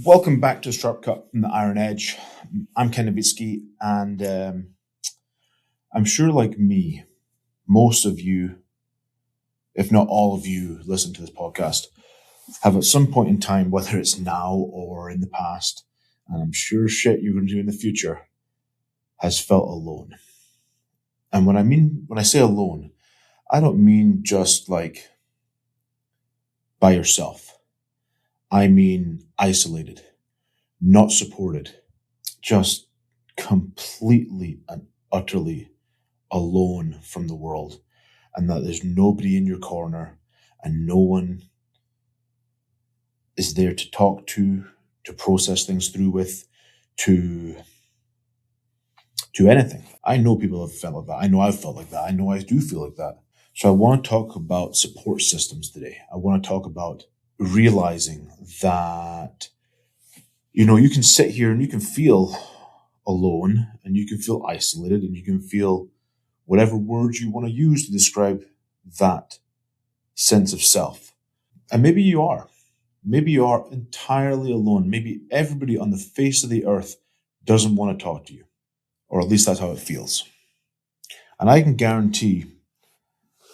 Welcome back to Sharp Cut from the Iron Edge. I'm Ken Novitsky, and I'm sure, like me, most of you, if not all of you, listen to this podcast have at some point in time, whether it's now or in the past, and I'm sure shit you're going to do in the future, has felt alone. And when I say alone, I don't mean just like by yourself. I mean isolated, not supported, just completely and utterly alone from the world, and that there's nobody in your corner and no one is there to talk to process things through with, to anything. I know people have felt like that. I know I've felt like that. I know I do feel like that. So I want to talk about support systems today. I want to talk about realizing that, you can sit here and you can feel alone and you can feel isolated and you can feel whatever words you want to use to describe that sense of self. And maybe you are. Maybe you are entirely alone. Maybe everybody on the face of the earth doesn't want to talk to you, or at least that's how it feels. And I can guarantee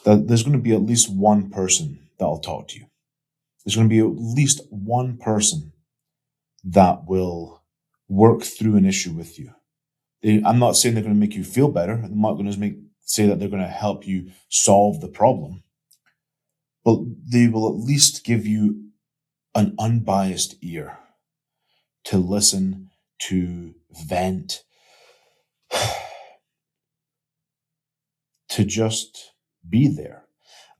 that there's going to be at least one person that'll talk to you. There's going to be at least one person that will work through an issue with you. I'm not saying they're going to make you feel better. I'm not going to say that they're going to help you solve the problem, but they will at least give you an unbiased ear to listen, to vent, to just be there.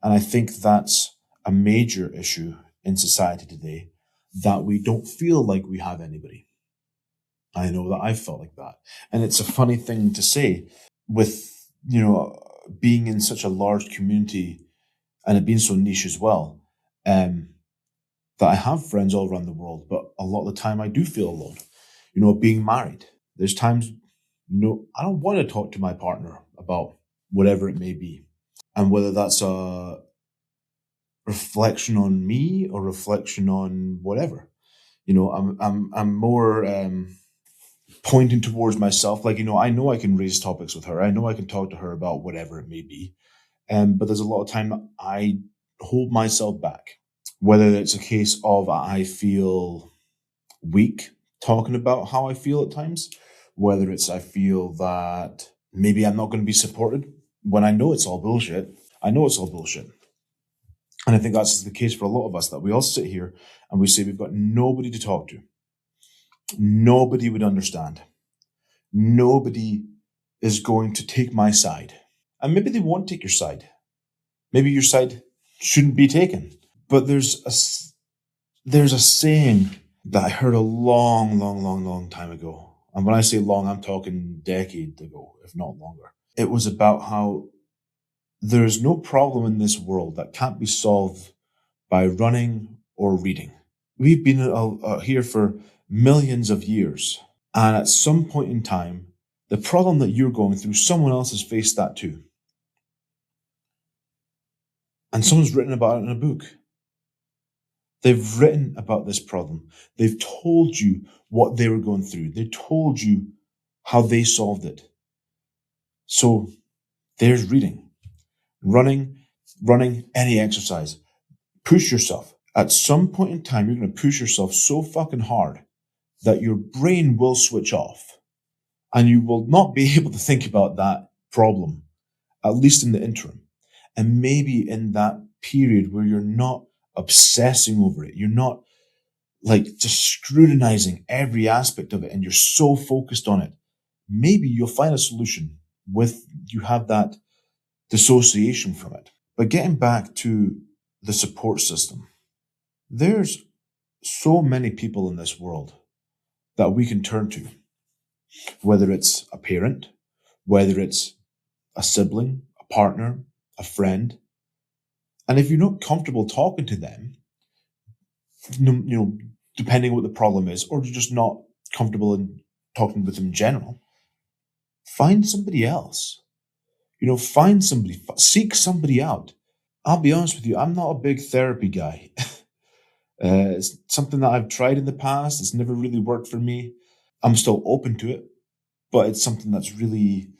And I think that's a major issue in society today, that we don't feel like we have anybody. I know that I've felt like that. And it's a funny thing to say with, being in such a large community and it being so niche as well, that I have friends all around the world, but a lot of the time I do feel alone. Being married, there's times, I don't want to talk to my partner about whatever it may be. And whether that's a reflection on me or reflection on whatever, I'm more pointing towards myself. Like, I know I can raise topics with her. I know I can talk to her about whatever it may be. But there's a lot of time I hold myself back, whether it's a case of I feel weak talking about how I feel at times, whether it's I feel that maybe I'm not going to be supported when I know it's all bullshit. I know it's all bullshit. And I think that's the case for a lot of us, that we all sit here and we say we've got nobody to talk to. Nobody would understand. Nobody is going to take my side. And maybe they won't take your side. Maybe your side shouldn't be taken. But there's a saying that I heard a long, long, long, long time ago. And when I say long, I'm talking decade ago, if not longer. It was about how there is no problem in this world that can't be solved by running or reading. We've been here for millions of years. And at some point in time, the problem that you're going through, someone else has faced that too. And someone's written about it in a book. They've written about this problem. They've told you what they were going through. They told you how they solved it. So there's reading, running, any exercise. Push yourself. At some point in time, you're going to push yourself so fucking hard that your brain will switch off and you will not be able to think about that problem, at least in the interim. And maybe in that period where you're not obsessing over it, you're not like just scrutinizing every aspect of it and you're so focused on it, maybe you'll find a solution with you have that dissociation from it. But getting back to the support system, there's so many people in this world that we can turn to, whether it's a parent, whether it's a sibling, a partner, a friend. And if you're not comfortable talking to them, depending on what the problem is, or you're just not comfortable in talking with them in general, find somebody else. Find somebody, seek somebody out. I'll be honest with you, I'm not a big therapy guy. It's something that I've tried in the past. It's never really worked for me. I'm still open to it, but it's something that's really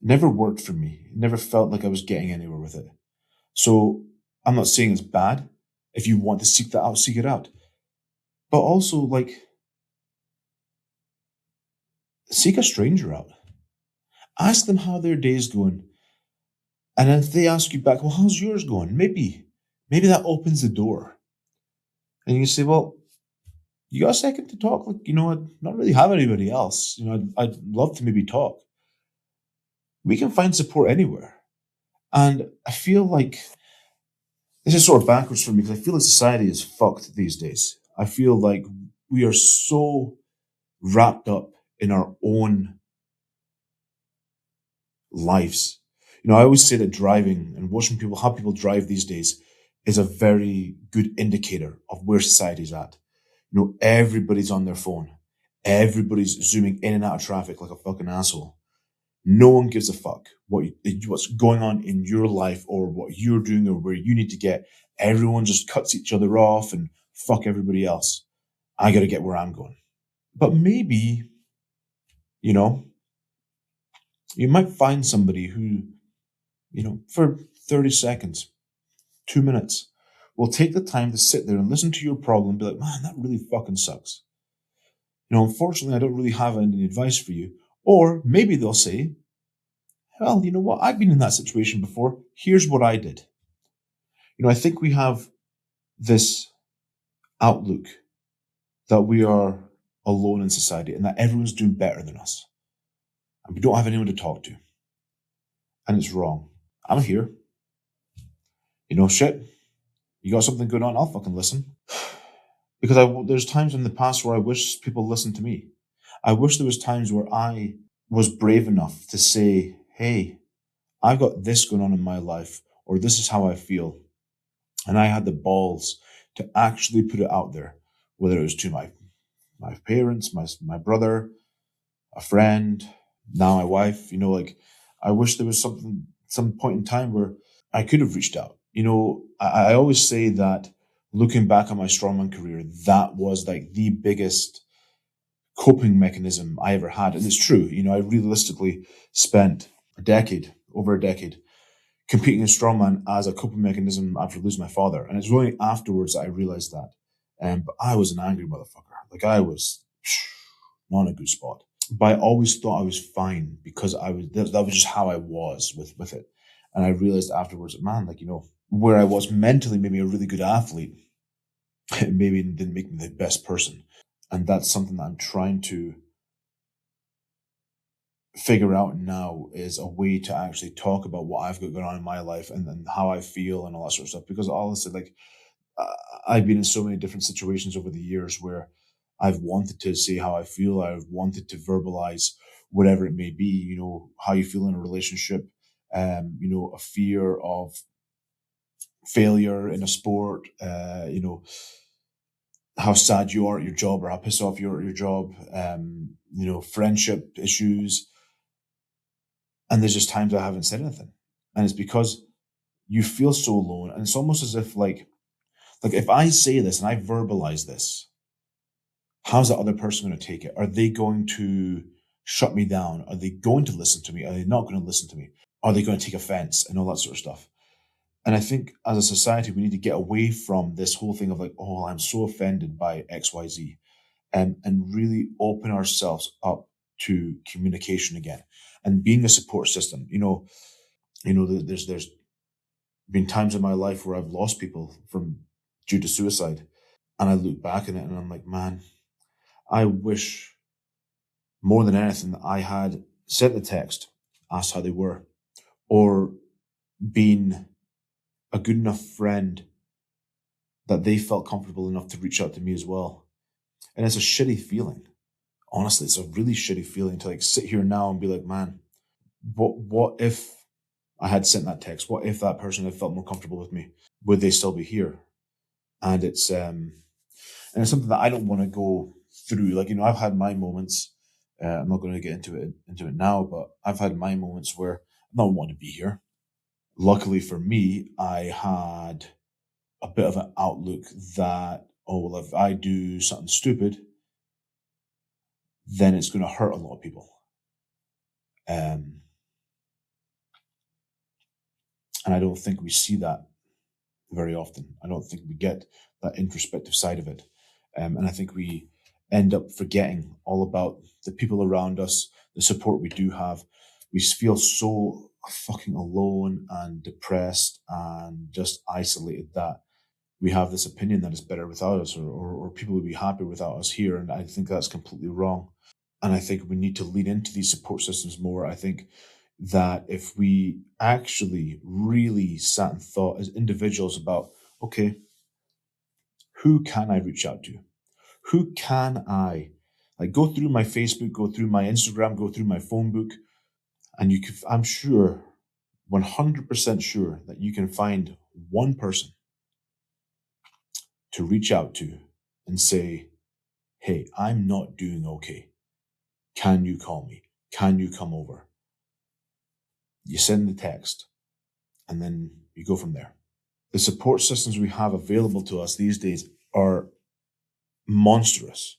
never worked for me. It never felt like I was getting anywhere with it. So I'm not saying it's bad. If you want to seek that out, seek it out. But also, like, seek a stranger out. Ask them how their day's going. And if they ask you back, well, how's yours going? Maybe that opens the door. And you say, well, you got a second to talk? Like, I'd not really have anybody else. I'd love to maybe talk. We can find support anywhere. And I feel like this is sort of backwards for me because I feel like society is fucked these days. I feel like we are so wrapped up in our own lives. I always say that driving and watching people, how people drive these days, is a very good indicator of where society's at. Everybody's on their phone. Everybody's zooming in and out of traffic like a fucking asshole. No one gives a fuck what's going on in your life or what you're doing or where you need to get. Everyone just cuts each other off and fuck everybody else. I got to get where I'm going. But maybe, you know, you might find somebody who, for 30 seconds, 2 minutes, will take the time to sit there and listen to your problem and be like, man, that really fucking sucks. Unfortunately, I don't really have any advice for you. Or maybe they'll say, well, you know what? I've been in that situation before. Here's what I did. I think we have this outlook that we are alone in society and that everyone's doing better than us. And we don't have anyone to talk to. And it's wrong. I'm here. Shit. You got something going on? I'll fucking listen. Because there's times in the past where I wish people listened to me. I wish there was times where I was brave enough to say, hey, I've got this going on in my life, or this is how I feel. And I had the balls to actually put it out there, whether it was to my parents, my brother, a friend, now my wife. I wish there was some point in time where I could have reached out. I always say that looking back on my strongman career, that was like the biggest coping mechanism I ever had. And it's true. I realistically spent over a decade, competing in strongman as a coping mechanism after losing my father. And it's really afterwards that I realized that. But I was an angry motherfucker. Like I was not in a good spot. But I always thought I was fine because that was just how I was with it. And I realized afterwards that, man, where I was mentally maybe a really good athlete, it maybe didn't make me the best person. And that's something that I'm trying to figure out now, is a way to actually talk about what I've got going on in my life and how I feel and all that sort of stuff. Because honestly, I've been in so many different situations over the years where I've wanted to say how I feel. I've wanted to verbalize whatever it may be, how you feel in a relationship, a fear of failure in a sport, how sad you are at your job or how pissed off you are at your job, friendship issues. And there's just times I haven't said anything. And it's because you feel so alone. And it's almost as if like if I say this and I verbalize this, how's that other person going to take it? Are they going to shut me down? Are they going to listen to me? Are they not going to listen to me? Are they going to take offense and all that sort of stuff? And I think as a society, we need to get away from this whole thing of like, oh, I'm so offended by XYZ, and really open ourselves up to communication again and being a support system. There's been times in my life where I've lost people due to suicide. And I look back on it and I'm like, man, I wish more than anything that I had sent the text, asked how they were, or been a good enough friend that they felt comfortable enough to reach out to me as well. And it's a shitty feeling. Honestly, it's a really shitty feeling to sit here now and be like, man, what if I had sent that text? What if that person had felt more comfortable with me? Would they still be here? And it's something that I don't want to go through. I've had my moments. I'm not going to get into it now, but I've had my moments where I don't want to be here. Luckily for me, I had a bit of an outlook that, oh, well, if I do something stupid, then it's going to hurt a lot of people. And I don't think we see that very often. I don't think we get that introspective side of it. And I think we end up forgetting all about the people around us, the support we do have. We feel so fucking alone and depressed and just isolated that we have this opinion that it's better without us, or people would be happy without us here. And I think that's completely wrong. And I think we need to lean into these support systems more. I think that if we actually really sat and thought as individuals about, okay, who can I reach out to? Who can I like go through my Facebook, go through my Instagram, go through my phone book, and you can, I'm sure, 100% sure that you can find one person to reach out to and say, hey, I'm not doing okay. Can you call me? Can you come over? You send the text and then you go from there. The support systems we have available to us these days are monstrous.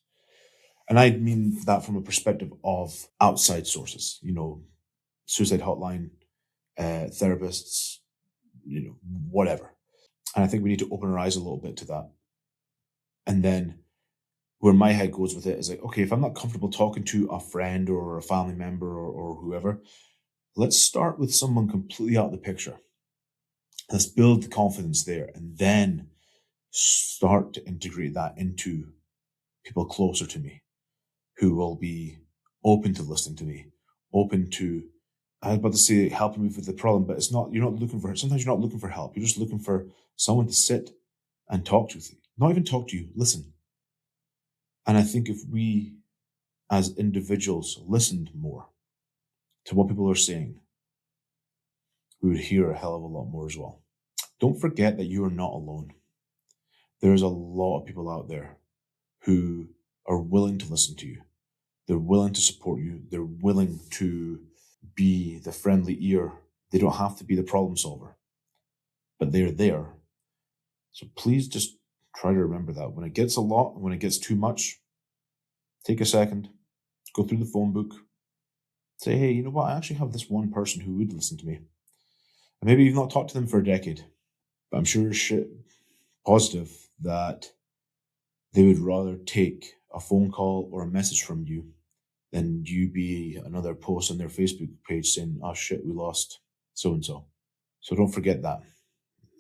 And I mean that from a perspective of outside sources, suicide hotline, therapists, whatever. And I think we need to open our eyes a little bit to that. And then where my head goes with it is like, okay, if I'm not comfortable talking to a friend or a family member or whoever, let's start with someone completely out of the picture. Let's build the confidence there and then start to integrate that into people closer to me who will be open to listening to me, open to, I was about to say helping me with the problem, but it's not, sometimes you're not looking for help. You're just looking for someone to sit and talk to you. Not even talk to you, listen. And I think if we as individuals listened more to what people are saying, we would hear a hell of a lot more as well. Don't forget that you are not alone. There's a lot of people out there who are willing to listen to you. They're willing to support you. They're willing to be the friendly ear. They don't have to be the problem solver, but they're there. So please just try to remember that. When it gets a lot, when it gets too much, take a second, go through the phone book, say, hey, you know what? I actually have this one person who would listen to me. And maybe you've not talked to them for a decade, but I'm sure shit positive that they would rather take a phone call or a message from you than you be another post on their Facebook page saying, oh shit, we lost so and so. So don't forget that.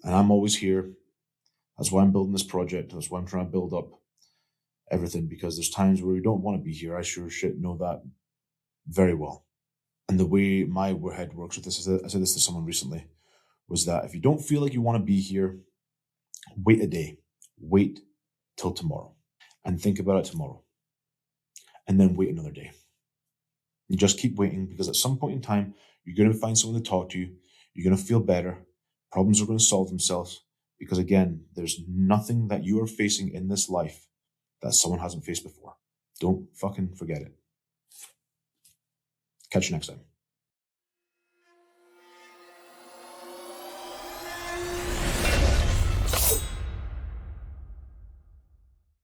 And I'm always here. That's why I'm building this project. That's why I'm trying to build up everything, because there's times where we don't want to be here. I sure shit know that very well. And the way my head works with this, I said this to someone recently, was that if you don't feel like you want to be here, wait a day. Wait till tomorrow and think about it tomorrow. And then wait another day. You just keep waiting, because at some point in time, you're going to find someone to talk to you. You're going to feel better. Problems are going to solve themselves. Because again, there's nothing that you are facing in this life that someone hasn't faced before. Don't fucking forget it. Catch you next time.